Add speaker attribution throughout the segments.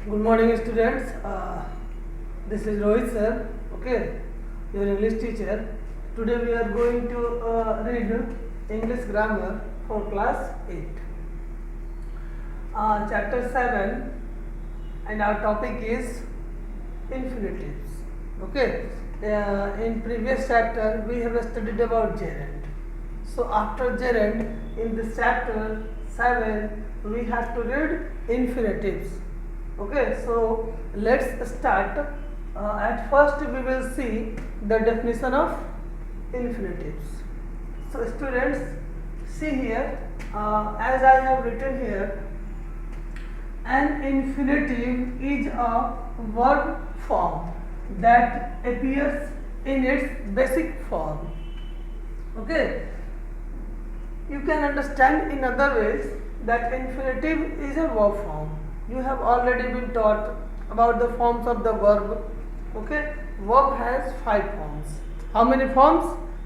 Speaker 1: Good morning, students. This is Rohit sir. Okay, your English teacher. Today we are going to read English grammar for class 8. Chapter 7, and our topic is infinitives. Okay. In previous chapter we have studied about gerund. So after gerund, in this chapter 7 we have to read infinitives. Okay, so let's start. At first we will see the definition of infinitives. So students, see here, as I have written here, an infinitive is a verb form that appears in its basic form. Okay, you can understand in other ways that infinitive is a verb form. You have already been taught about the forms of the verb. Okay, verb has 5 forms. How many forms?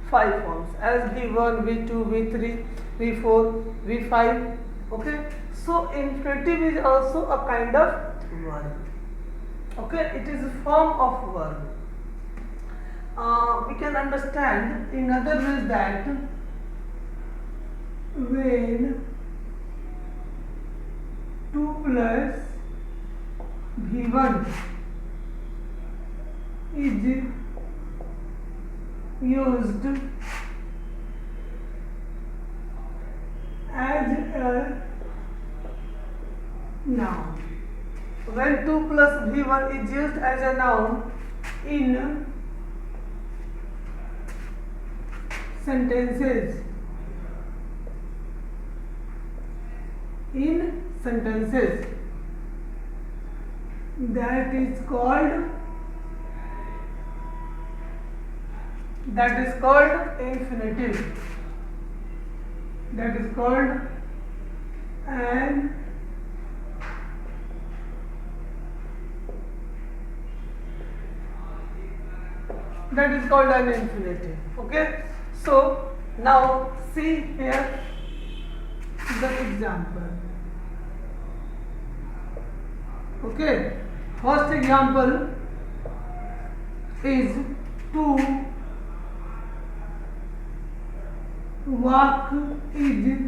Speaker 1: 5 forms. As V1, V2, V3, V4, V5. Okay, so infinitive is also a kind of verb. Okay, it is a form of verb. We can understand in other ways that when 2 plus V1 is used as a noun. When 2 plus V1 is used as a noun in sentences, that is called infinitive. That is called an infinitive. Okay, so now see here the example. Okay, first example is to walk is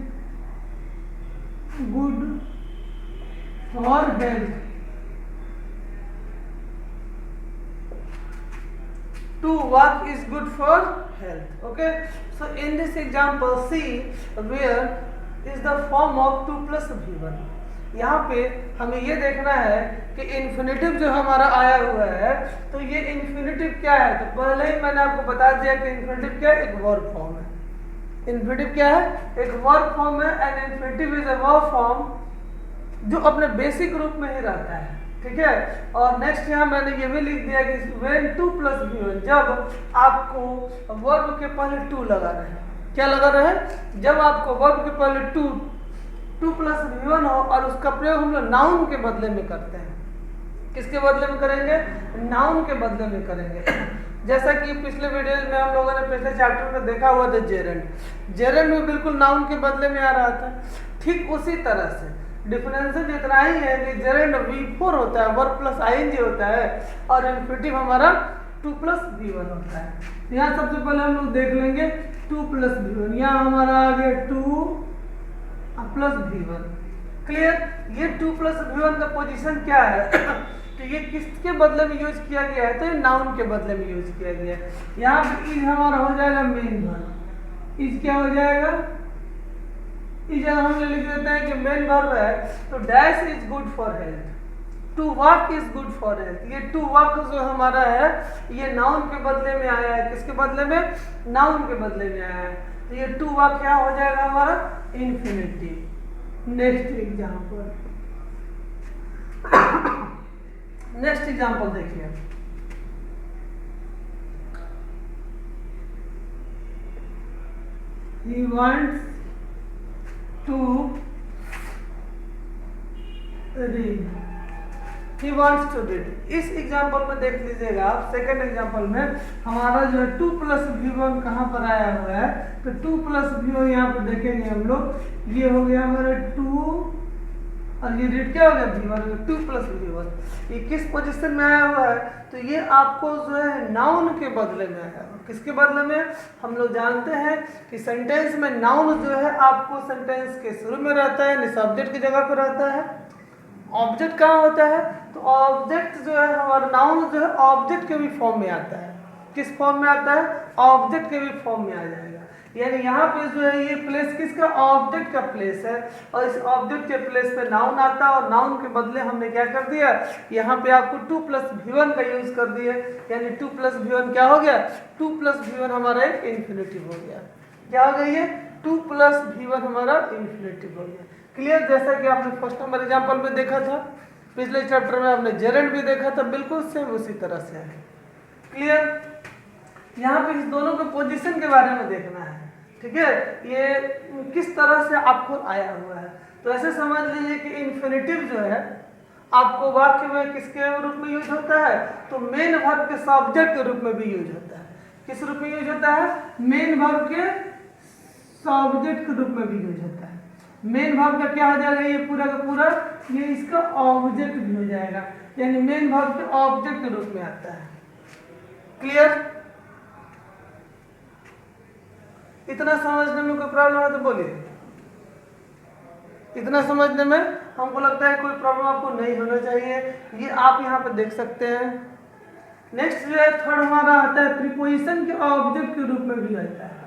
Speaker 1: good for health. To walk is good for health. Okay, so in this example, see where is the form of 2 plus V1. यहाँ पे हमें ये देखना है कि infinitive जो हमारा आया हुआ है, तो ये इन्फिनेटिव क्या है। तो पहले ही मैंने आपको बता दिया कि इन्फिनेटिव क्या है, एक वर्ब फॉर्म है। इन्फिनेटिव क्या है, एक वर्ब फॉर्म है। And infinitive is a verb form जो अपने बेसिक रूप में ही रहता है। ठीक है, और नेक्स्ट यहाँ मैंने ये भी लिख दिया कि when 2 plus V1, जब आपको वर्ब के पहले 2 लगा रहे, क्या लगा रहे, जब आपको वर्ब के पहले 2 plus V1 हो और उसका प्रयोग हम लोग नाउन के बदले में करते हैं। किसके बदले में करेंगे, नाउन के बदले में करेंगे। जैसा कि पिछले वीडियो में हम लोगों ने पिछले चैप्टर में देखा हुआ था, जेरंड में बिल्कुल नाउन के बदले में आ रहा था। ठीक उसी तरह से डिफरेंस इतना ही है कि जेरंड V4 होता है, वर्ब प्लस ING होता है, और इन्फिनेटिव हमारा 2 plus V1 होता है। यहाँ सबसे पहले हम लोग देख लेंगे 2 plus V1। यहाँ हमारा आ गया 2 plus V1। क्लियर, ये 2 plus V1 का पोजीशन क्या है तो ये किसके बदले में यूज किया गया है, तो ये नाउन के बदले में यूज किया गया है। यहाँ पे इज हमारा हो जाएगा मेन वर्ब। इज क्या हो जाएगा, इज हम लिख देते हैं कि मेन वर्ब है, तो dash is good for health, to walk is good for health. ये टू वॉक जो हमारा है ये नाउन के बदले में आया है। किसके बदले में, नाउन के बदले में आया है। तो ये टू वॉक क्या हो जाएगा हमारा, इन्फिनिटिव। नेक्स्ट एग्जाम्पल देखिए। He wants to read। He wants to read। इस एग्जाम्पल में देख लीजिएगा आप, सेकेंड एग्जाम्पल में हमारा जो है 2 plus V1 कहाँ पर आया हुआ है, तो 2 plus V1 यहाँ पर देखेंगे हम लोग, ये हो गया हमारा 2 और ये रीड क्या हो गया V1 2 प्लस V1। ये किस पोजीशन में आया हुआ है, तो ये आपको जो है नाउन के बदले में आया हुआ। किसके बदले में, हम लोग जानते हैं कि सेंटेंस में नाउन जो है आपको सेंटेंस के शुरू में रहता है, यानी सब्जेक्ट की जगह पर रहता है। ऑब्जेक्ट कहाँ होता है, तो ऑब्जेक्ट जो है हमारा नाउन जो है ऑब्जेक्ट के भी फॉर्म में आता है। किस फॉर्म में आता है, ऑब्जेक्ट के भी फॉर्म में आ जाएगा। यानी यहाँ पे जो है ये प्लेस किसका, ऑब्जेक्ट का प्लेस है, और इस ऑब्जेक्ट के प्लेस पे नाउन आता है, और नाउन के बदले हमने क्या कर दिया, यहाँ पे आपको 2 प्लस V1 का यूज कर दिए, यानी 2 प्लस V1 क्या हो गया, 2 प्लस V1 हमारा एक इन्फिनेटिव हो गया। क्या हो गया ये, 2 प्लस V1 हमारा इन्फिनेटिव हो गया। क्लियर, जैसा कि आपने फर्स्ट नंबर एग्जाम्पल में देखा था, पिछले चैप्टर में आपने जेरेंट भी देखा था, बिल्कुल सेम उसी तरह से है। क्लियर, यहाँ पे इस दोनों के पोजीशन के बारे में देखना है, ठीक है, ये किस तरह से आपको आया हुआ है। तो ऐसे समझ लीजिए कि इन्फिनेटिव जो है आपको वाक्य में किसके रूप में यूज होता है, तो मेन वर्ब के सब्जेक्ट के रूप में भी यूज होता है। किस रूप में यूज होता है, मेन वर्ब के सब्जेक्ट के रूप में भी यूज होता है। मेन वर्ब का क्या हो जाएगा, ये पूरा का पूरा ये इसका ऑब्जेक्ट भी हो जाएगा, यानी मेन वर्ब के ऑब्जेक्ट के रूप में आता है। क्लियर, इतना समझने में कोई प्रॉब्लम है तो बोलिए। इतना समझने में हमको लगता है कोई प्रॉब्लम आपको नहीं होना चाहिए, ये आप यहाँ पे देख सकते हैं। नेक्स्ट जो है थर्ड हमारा आता है प्रीपोजिशन के ऑब्जेक्ट के रूप में भी आता है।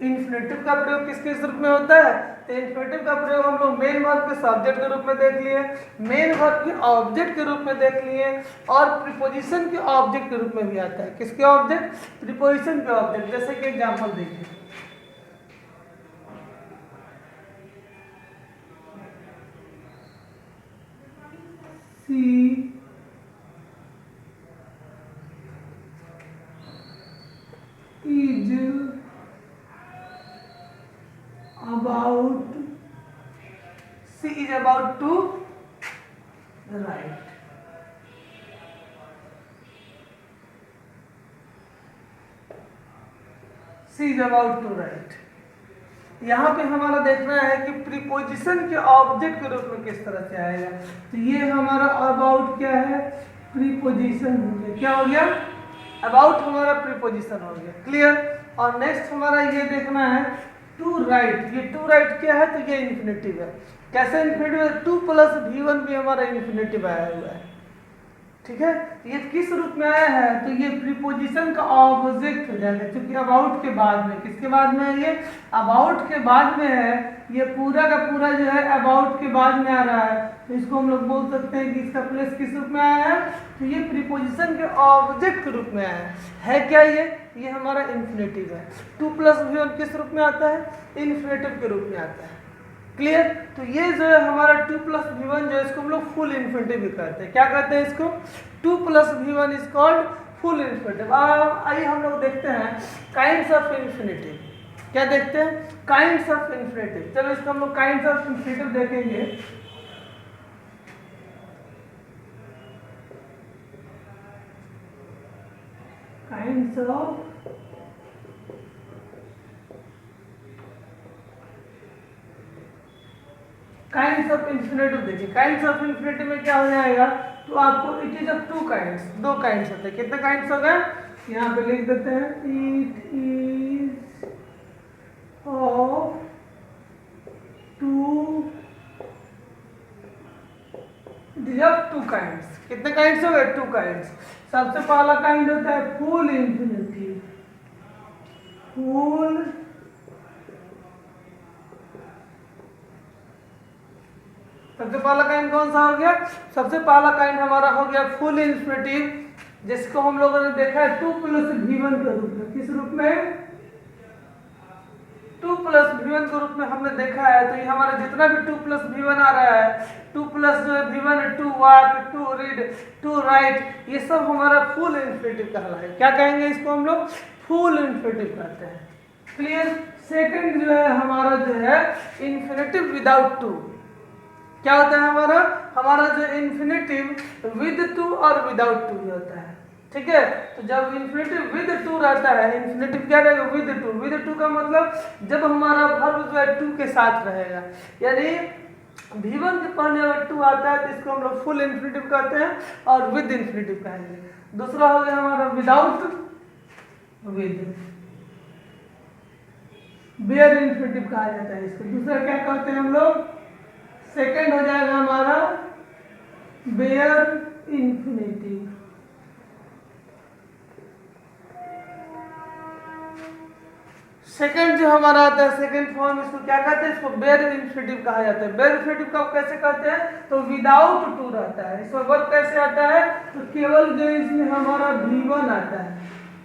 Speaker 1: इन्फिनेटिव का प्रयोग किस किस रूप में होता है, तो इन्फिनेटिव का प्रयोग हम लोग मेन वर्ब के सब्जेक्ट के रूप में देख लिए, मेन वर्ब के ऑब्जेक्ट के रूप में देख लिए, और प्रीपोजिशन के ऑब्जेक्ट के रूप में भी आता है। किसके ऑब्जेक्ट, प्रीपोजिशन के ऑब्जेक्ट। जैसे कि एग्जांपल देखिए, सी is about, she is about to write। she is about to write। यहाँ पे हमारा देखना है कि प्रीपोजिशन के ऑब्जेक्ट के रूप में किस तरह से आएगा। तो ये हमारा अबाउट क्या है, प्रीपोजिशन हो गया। क्या हो गया, अबाउट हमारा प्रीपोजिशन हो गया। क्लियर, और नेक्स्ट हमारा ये देखना है टू राइट। ये टू राइट क्या है, तो ये इन्फिनेटिव है। कैसे इन्फिनेटिव है, 2 प्लस V1 भी हमारा इन्फिनेटिव आया हुआ है। ठीक है, ये किस रूप में आया है, तो ये प्रीपोजिशन का ऑब्जेक्ट हो जाएगा, क्योंकि अबाउट के बाद में, किसके बाद में है, ये अबाउट के बाद में है। ये पूरा का पूरा जो है अबाउट के बाद में आ रहा है, तो इसको हम लोग बोल सकते हैं कि इसका प्लेस किस रूप में आया है, तो ये प्रीपोजिशन के ऑब्जेक्ट के रूप में आया है। क्या ये हमारा इन्फिनेटिव है। 2 प्लस V1 किस रूप में आता है, इन्फिनेटिव के रूप में आता है। क्लियर, तो ये जो है हमारा 2 प्लस V1 जो है इसको हम लोग फुल इन्फिनेटिव भी कहते हैं। क्या कहते हैं इसको, 2 plus V1 is called full infinitive. आइए हम लोग देखते हैं काइंड्स ऑफ इन्फिनेटिव। क्या देखते हैं, काइंड्स ऑफ इन्फिनेटिव। चलो इसको हम लोग काइंड्स ऑफ इन्फिनेटिव देखेंगे। काइंड्स ऑफ इन्फिनेटिव देखिए। काइंड्स ऑफ इन्फिनेटिव में क्या हो जाएगा, तो आपको it is of 2 kinds, 2 kinds होते हैं। कितने काइंड्स हो गए, यहाँ पे लिख देते हैं, it is of 2, it is of 2 kinds. कितने काइंड्स हो गए, 2 काइंड्स। सबसे पहला काइंड होता है फुल इन्फिनेटिव। फुल सबसे पहला काइंड कौन सा हो गया, सबसे पहला काइंड हमारा हो गया फुल इन्फिनेटिव, जिसको हम लोगों ने देखा है 2 प्लस V1 के रूप में। किस रूप में, 2 प्लस V1 के रूप में हमने देखा है। तो ये हमारा जितना भी 2 प्लस V1 आ रहा है, 2 प्लस जो है V1, 2 वॉक, 2 रीड, 2 राइट, ये सब हमारा फुल इन्फिनेटिव कहलाएगा। क्या कहेंगे इसको हम लोग, फुल इन्फिनेटिव कहते हैं। क्लियर, सेकंड जो है हमारा जो है इन्फिनेटिव विदाउट 2। क्या होता है हमारा जो इन्फिनेटिव विद 2 और विदाउट 2 होता है। ठीक है, तो जब इन्फिनेटिव विद 2 रहता है, इन्फिनेटिव क्या रहेगा, विद 2। विद 2 का मतलब जब हमारा वर्ब जो है 2 के साथ रहेगा, यानी V1 के पहले अगर टू आता है तो इसको हम लोग फुल इन्फिनेटिव कहते हैं और विद इन्फिनेटिव कहेंगे। दूसरा हो गया हमारा विदाउट, विद, बेयर इन्फिनेटिव कहा जाता है इसको। दूसरा क्या कहते हैं हम लोग, सेकंड हो जाएगा हमारा बेयर इन्फिनेटिव। सेकंड जो हमारा आता है सेकंड फॉर्म, इसको क्या कहते हैं, इसको बेयर इन्फिनेटिव कहा जाता है। बेयर इन्फिनेटिव का कैसे कहते हैं, तो विदाउट टू रहता है। इसमें वर्ब कैसे आता है, तो केवल जो इसमें हमारा V1 आता है,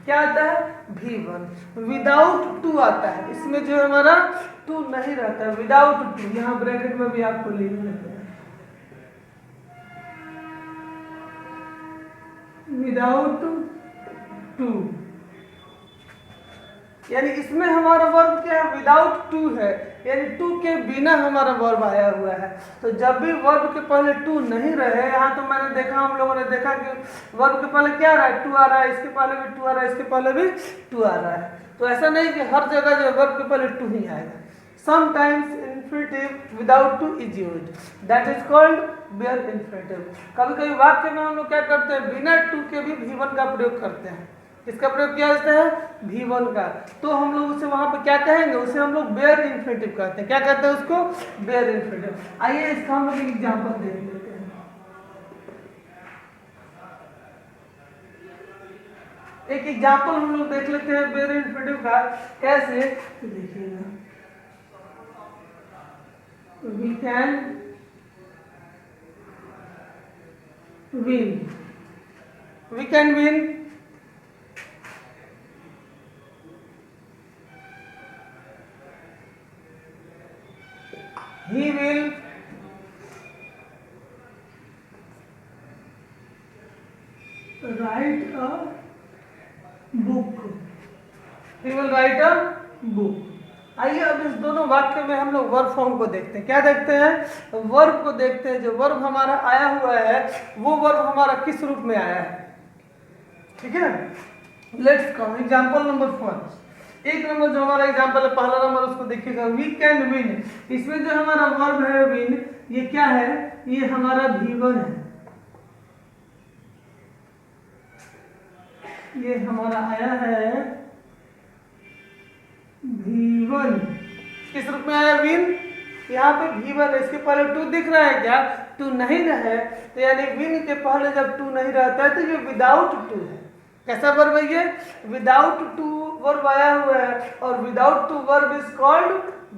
Speaker 1: क्या आता है, V1, विदाउट टू आता है। इसमें जो हमारा टू नहीं रहता है, विदाउट टू, यहाँ ब्रैकेट में भी आपको लिख देते हैं, विदाउट टू, यानी इसमें हमारा वर्ब क्या है, विदाउट टू है, यानी टू के बिना हमारा वर्ब आया हुआ है। तो जब भी वर्ब के पहले टू नहीं रहे, यहाँ तो मैंने देखा, हम लोगों ने देखा कि वर्ब के पहले क्या आ रहा है, टू आ रहा है, इसके पहले भी टू आ रहा है, इसके पहले भी टू आ रहा है। तो ऐसा नहीं कि हर जगह जो वर्ब के पहले टू ही आएगा। Sometimes infinitive without to is used, that is called bare infinitive. कभी कभी वाक्य में हम लोग क्या करते हैं, बिना टू के भी V1 का प्रयोग करते हैं। इसका प्रयोग किया जाता है V1 का, तो हम लोग उसे वहां पे क्या कहेंगे, उसे हम लोग बेयर इन्फिनेटिव कहते हैं। क्या कहते हैं उसको, बेयर इन्फिनेटिव। आइए इसका हम लोग एग्जांपल देख लेते हैं। एक एग्जांपल हम लोग देख लेते हैं बेयर इन्फिनेटिव का, कैसे, तो देखिएगा, we can win, we can win, he will write a book, he will write a book। आइए अब इस दोनों वाक्य में हम लोग वर्ब फॉर्म को देखते हैं। क्या देखते हैं, वर्ब को देखते हैं। जो वर्ब हमारा आया हुआ है वो वर्ब हमारा किस रूप में आया है, ठीक है। Let's come example number 1। एक नंबर जो हमारा एग्जांपल है, पहला नंबर, उसको देखिएगा, वी कैन विन। इसमें जो हमारा वर्ब है विन, ये क्या है, ये हमारा V1 है, ये हमारा आया है V1। किस रूप में आया, विन, यहाँ पे V1 है, इसके पहले टू दिख रहा है क्या, टू नहीं रहे, तो यानी विन के पहले जब टू नहीं रहता है तो ये विदाउट टू है। कैसा वर्ब है ये, विदाउट टू वर्ब आया हुआ है, और without to verb is called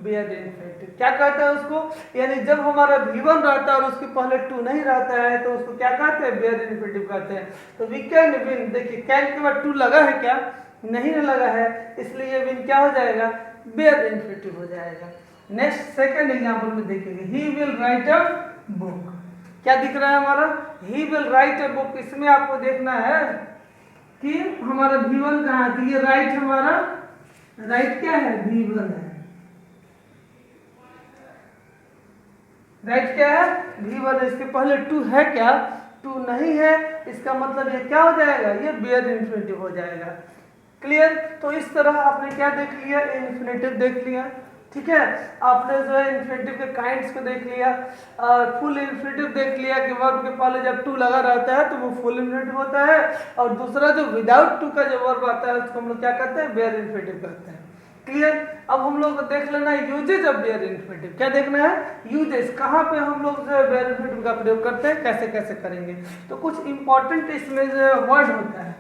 Speaker 1: bare infinitive. क्या कहता है उसको, यानी जब हमारा V1 रहता है और उसके पहले टू नहीं रहता है तो उसको क्या कहते हैं, बेयर इन्फिनेटिव कहते हैं। तो वी कैन विन, देखिए कैन के बाद टू लगा है क्या, नहीं लगा है, इसलिए विन क्या हो जाएगा, बेयर इन्फिनेटिव हो जाएगा। नेक्स्ट सेकंड एग्जांपल में देखेंगे, he will write a book. क्या दिख रहा है हमारा, he will write a book. इसमें आपको देखना है कि हमारा V1 कहाँ है, तो ये राइट हमारा, राइट क्या है, V1 है, राइट क्या है, V1 है। इसके पहले टू है क्या, टू नहीं है, इसका मतलब ये क्या हो जाएगा, ये बेयर इन्फिनेटिव हो जाएगा। क्लियर। तो इस तरह आपने क्या देख लिया, इन्फिनेटिव देख लिया, ठीक है। आपने जो है इन्फिनेटिव के काइंड्स को देख लिया, और फुल इन्फिनेटिव देख लिया कि वर्ब के पहले जब टू लगा रहता है तो वो फुल इन्फिनेटिव होता है, और दूसरा जो विदाउट टू का जो वर्ब आता है उसको हम लोग क्या कहते हैं, बेयर इन्फिनेटिव कहते हैं। क्लियर। अब हम लोग को देख लेना है यूजेज ऑफ बेयर इन्फिनेटिव। क्या देखना है, यूजेज, कहाँ पे हम लोग जो है बेयर इन्फिनेटिव का प्रयोग करते हैं, कैसे कैसे करेंगे। तो कुछ इंपॉर्टेंट इसमें जो वर्ड होता है,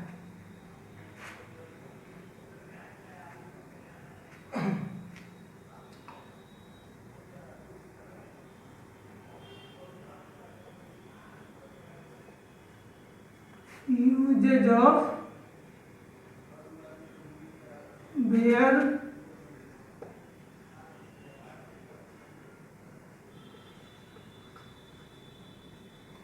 Speaker 1: uses of bare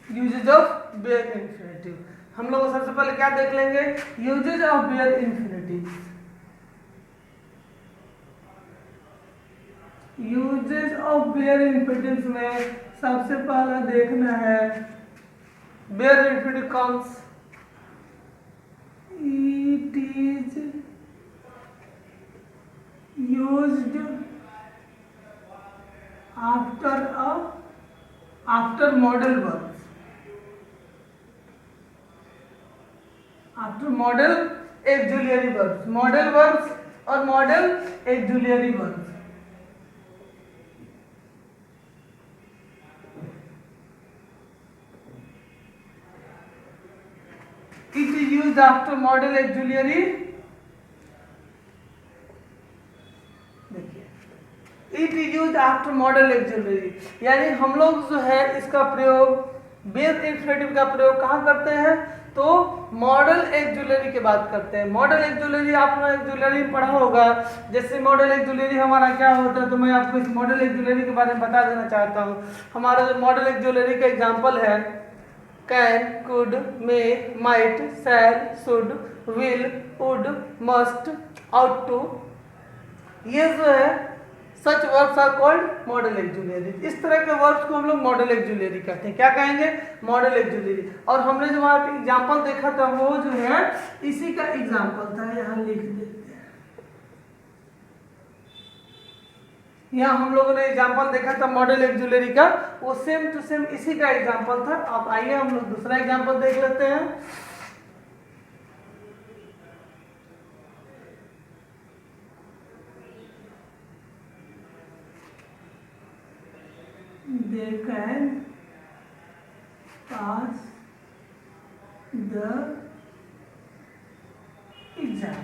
Speaker 1: uses of bare infinitive. हम लोग सबसे पहले क्या देख लेंगे, uses of bare infinitive. Uses of bare infinitive में सबसे पहला देखना है, bare infinitive comes, it is used after a after modal verbs, after modal auxiliary verbs, modal verbs और modal auxiliary verbs. It is used after model auxiliary, देखिए it is used after model auxiliary, यानी हम लोग जो है इसका प्रयोग base इंफ्लेटिव का प्रयोग कहाँ करते हैं, तो मॉडल एक्जुलरी के बाद करते हैं। मॉडल एक्जुलरी आपने एक्जुलरी पढ़ा होगा, जैसे मॉडल एक्जुलरी हमारा क्या होता है, तो मैं आपको इस मॉडल एक्जुलरी के बारे में बता देना चाहता हूँ। हमारा जो मॉडल एक्जुलरी का एग्जाम्पल है can, could, may, might, shall, should, will, would, must, ought to, ये जो है such verbs are called modal auxiliary. इस तरह के वर्ब्स को हम लोग मॉडल एक्जुलरी कहते हैं। क्या कहेंगे, मॉडल एक्जुलरी। और हमने जो वहाँ पे एग्जाम्पल देखा था वो जो है इसी का एग्जाम्पल था, यहाँ लिख देते हैं। यहाँ हम लोगों ने एग्जाम्पल देखा था मॉडल एक्जुलरी का, वो सेम टू सेम इसी का एग्जाम्पल था। अब आइए हम लोग दूसरा एग्जाम्पल देख लेते हैं। They can pass the exam.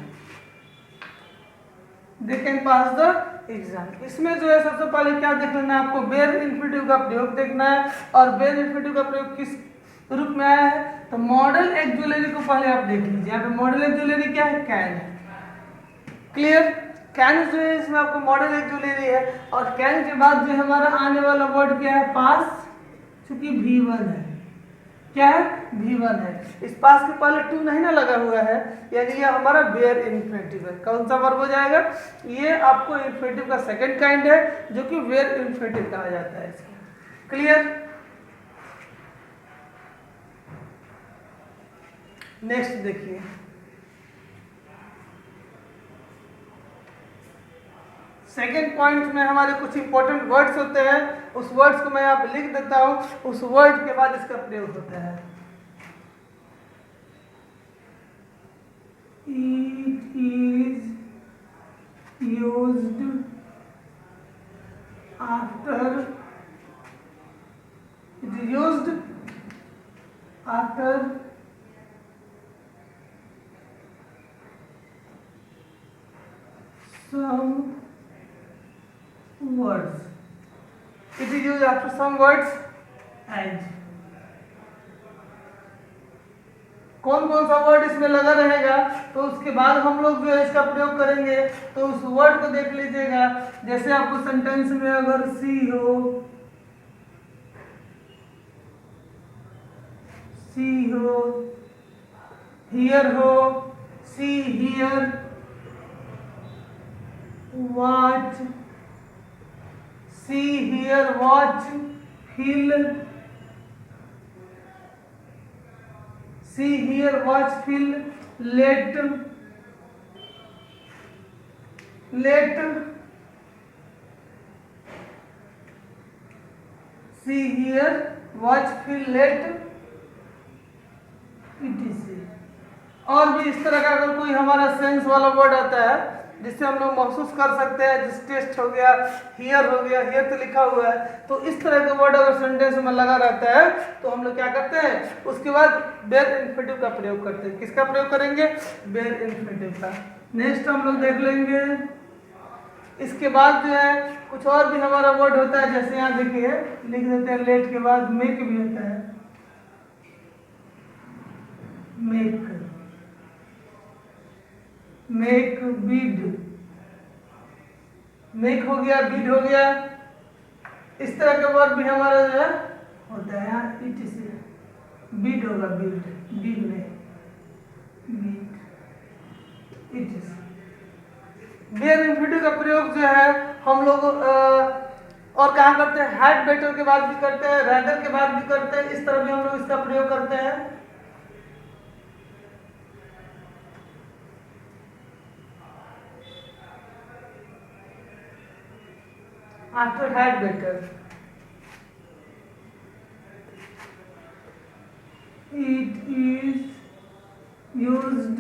Speaker 1: They can pass the exam. इसमें जो है सबसे पहले क्या देख लेना है आपको, बेयर इन्फिनेटिव का प्रयोग देखना है। और बेयर इन्फिनेटिव का प्रयोग किस रूप में आया है, तो मॉडल एक्जुलरी को पहले आप देख लीजिए। यहाँ पे मॉडल एक्जुलरी क्या है, कैन है। क्लियर, कैन जो है इसमें आपको मॉडल एक्जुलरी है। और कैन के बाद जो हमारा आने वाला वर्ड क्या है, पास, चूंकि V1 है। क्या है, V1 है। इस पास के पहले टू नहीं ना लगा हुआ है, यानी ये हमारा बेयर इन्फिनेटिव है। कौन सा वर्ब हो जाएगा, ये आपको इन्फिनेटिव का सेकंड काइंड है, जो कि बेयर इन्फिनेटिव कहा जाता है इसको। क्लियर, नेक्स्ट देखिए, सेकेंड पॉइंट में हमारे कुछ इंपॉर्टेंट वर्ड्स होते हैं, उस वर्ड्स को मैं यहाँ पे लिख देता हूँ, उस वर्ड के बाद इसका प्रयोग होता है। It is used after, it is used after some words. It is used after some words as, कौन कौन सा वर्ड इसमें लगा रहेगा, तो उसके बाद हम लोग जो है इसका प्रयोग करेंगे। तो उस वर्ड को देख लीजिएगा, जैसे आपको सेंटेंस में अगर सी हो, सी हो, हियर हो, see here, watch, see, hear, watch, feel, see, hear, watch, feel, let, see, hear, watch, feel, let, etc. और भी इस तरह का अगर कोई हमारा सेंस वाला वर्ड आता है जिससे हम लोग महसूस कर सकते हैं, जिस टेस्ट हो गया, हियर हो गया, हियर तो लिखा हुआ है, तो इस तरह का वर्ड अगर सेंटेंस में लगा रहता है तो हम लोग क्या करते हैं, उसके बाद बेयर इन्फिनेटिव का प्रयोग करते हैं। किसका प्रयोग करेंगे, बेयर इन्फिनेटिव का। नेक्स्ट हम लोग देख लेंगे, इसके बाद जो है कुछ और भी हमारा वर्ड होता है, जैसे यहाँ देखिए लिख देते हैं, लेट के बाद मेक भी होता है, मेक, मेक, बीड, मेक हो गया, बीड हो गया, इस तरह का वर्ड भी हमारा जो है होता है। यहाँ इट से बीड होगा, बीड, बीड में बीड, इट से। बेयर इन्फिनेटिव का प्रयोग जो है हम लोग और कहाँ करते हैं, हैड बेटर के बाद भी करते हैं, रैदर के बाद भी करते हैं, इस तरह भी हम लोग इसका प्रयोग करते हैं। After had better, it is used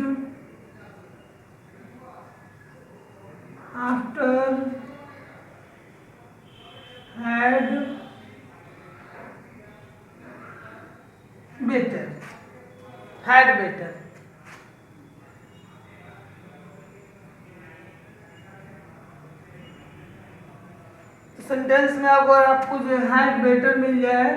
Speaker 1: after had better, had better। Sentence में अगर आपको जो हैड बेटर मिल जाए,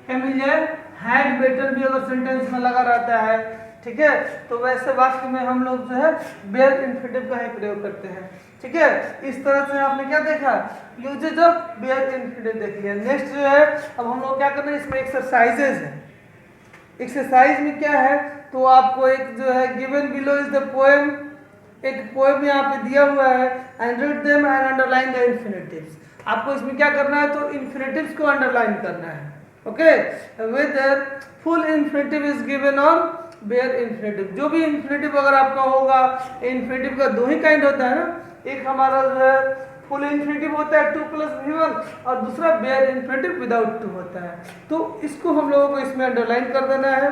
Speaker 1: क्या मिल जाए, हैड बेटर भी अगर सेंटेंस में लगा रहता है, ठीक है, तो वैसे वाक्य में हम लोग जो है बेयर इन्फिनेटिव का ही प्रयोग करते हैं, ठीक है। इस तरह से आपने क्या देखा, यूजेज ऑफ बेयर इन्फिनेटिव देख लिया। नेक्स्ट जो है अब हम लोग क्या करना है, इसमें एक्सरसाइजेज है। एक्सरसाइज में क्या है, तो आपको एक जो है given below is the poem, एक पोएम यहाँ पे दिया हुआ है, and read them and underline the infinitives. आपको इसमें क्या करना है, तो इन्फिनेटिव्स को अंडरलाइन करना है, okay. Whether full infinitive is given और बेयर इन्फिनेटिव। जो भी इन्फिनेटिव अगर आपका होगा, इन्फिनेटिव का दो ही काइंड होता है ना, एक हमारा जो है फुल इन्फिनेटिव होता है 2 + V1 और दूसरा बेयर इन्फिनेटिव विदाउट 2 होता है। तो इसको हम लोगों को इसमें अंडरलाइन कर देना है।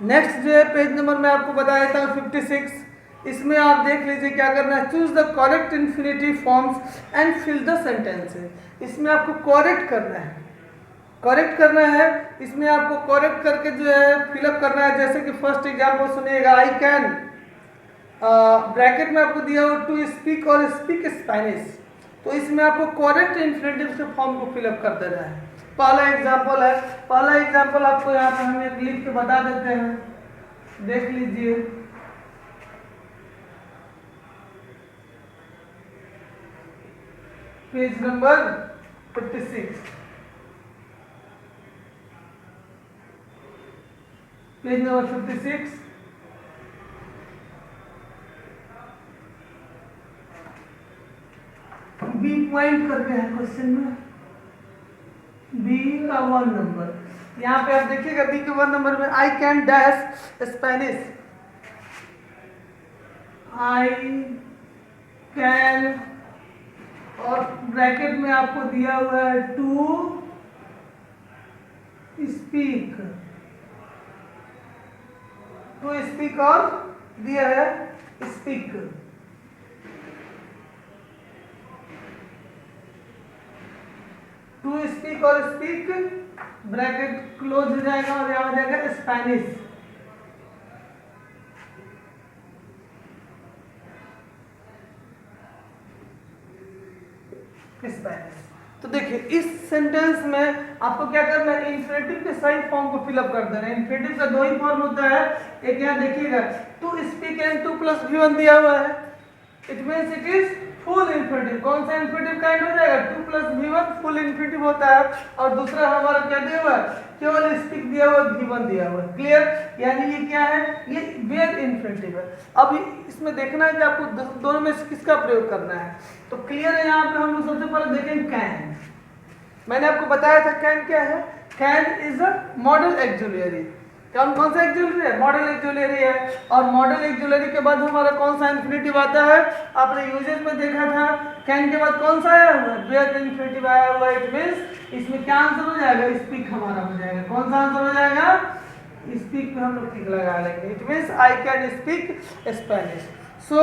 Speaker 1: नेक्स्ट जो है पेज नंबर में आपको बताया था 56, इसमें आप देख लीजिए क्या करना है, choose the correct infinitive forms and fill the sentences. इसमें आपको करेक्ट करना है, करेक्ट करना है, इसमें आपको करेक्ट करके जो है फिलअप करना है। जैसे कि फर्स्ट एग्जाम्पल सुनिएगा, आई कैन, ब्रैकेट में आपको दिया हो टू स्पीक और स्पीक स्पेनिश, तो इसमें आपको करेक्ट इन्फिनेटिव के फॉर्म को फिलअप कर देना है। पहला एग्जाम्पल है, पहला एग्जाम्पल आपको यहाँ पे हम एक लिख के बता देते हैं, देख लीजिए। Page number 56, page number 56, B point करके है क्वेश्चन में, बी का 1 नंबर। यहाँ पे आप देखिएगा बी के 1 नंबर में I can dash Spanish, I can, और ब्रैकेट में आपको दिया हुआ है टू स्पीक, टू स्पीक और दिया है स्पीक। टू स्पीक और स्पीक, ब्रैकेट क्लोज हो जाएगा और यहाँ हो जाएगा स्पेनिश। स्पेनिश। तो देखिए इस सेंटेंस में आपको क्या करना है, इन्फिनेटिव के सही फॉर्म को फिलअप कर देना है। इन्फिनेटिव का दो ही फॉर्म होता है, एक यहाँ देखिएगा टू स्पीक एंड 2 + V1 दिया हुआ है, it means it is full infinitive. कौन सा इन्फिनेटिव काइंड हो जाएगा, 2 + V1 फुल इन्फिनेटिव होता है, और दूसरा हमारा क्या दिया हुआ है, केवल स्पीक दिया हुआ, V1 दिया हुआ है। क्लियर, यानी ये क्या है, ये बेयर इन्फिनेटिव है। अब इसमें देखना है कि आपको दोनों में से किसका प्रयोग करना है। तो क्लियर है, यहाँ पे हम लोग सबसे पहले देखें कैन। मैंने आपको बताया था कैन क्या है, कैन इज अ मॉडल एक्जुलियरी। कौन सा एक्जुलियरी है, मॉडल एक्जुलियरी है। और मॉडल एक्जुलियरी के बाद हमारा कौन सा इन्फिनेटिव आता है, आपने यूजेज में देखा था, कैन के बाद कौन सा आया हुआ है, बेयर इन्फिनेटिव आया हुआ है। इट मींस इसमें क्या आंसर हो जाएगा, स्पीक हमारा हो जाएगा। कौन सा आंसर हो जाएगा, स्पीक पे हम लोग टिक लगा लेंगे। It means I can speak Spanish. So